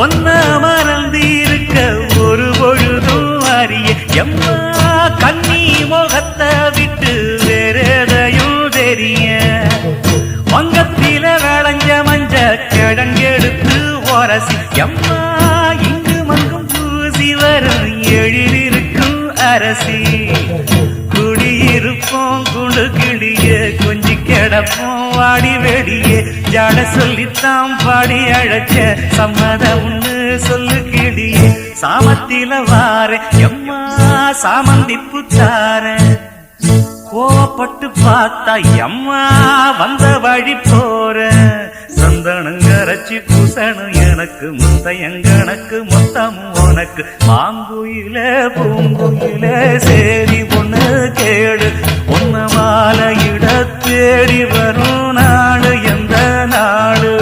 ஒன்ன மறந்திருக்க ஒரு பொழுதும் அறிய எம்மா கண்ணி முகத்தை விட்டு வேறெதையும் தெரிய வங்கத்தில விளைஞ்ச மஞ்ச கிழங்கெடுத்து ஒரசி எம்மா இங்கு மங்கும் பூசி வரும் எழிலிருக்கும் அரசி குடியிருப்போம் குண்டு கிளிய கொஞ்சி கிடப்போம் வாடி வெடியே ஜாட சொல்லித்தான் பாடி அழைச்ச சம்மதம்னு சொல்லு கிளியே சாமத்தில வார எம்மா சாமந்திப்பு தார கோவப்பட்டு பார்த்தா எம்மா வந்த வழி போற சந்தனங்கரைச்சி பூசணும் எனக்கு முத்தையங்கணக்கு மொத்தமும் உனக்கு மாங்குயில பூங்குயில சேரி பொண்ணு கேடு பொண்ணு மாலையிட தேடி வரும் நாடு எந்த நாடு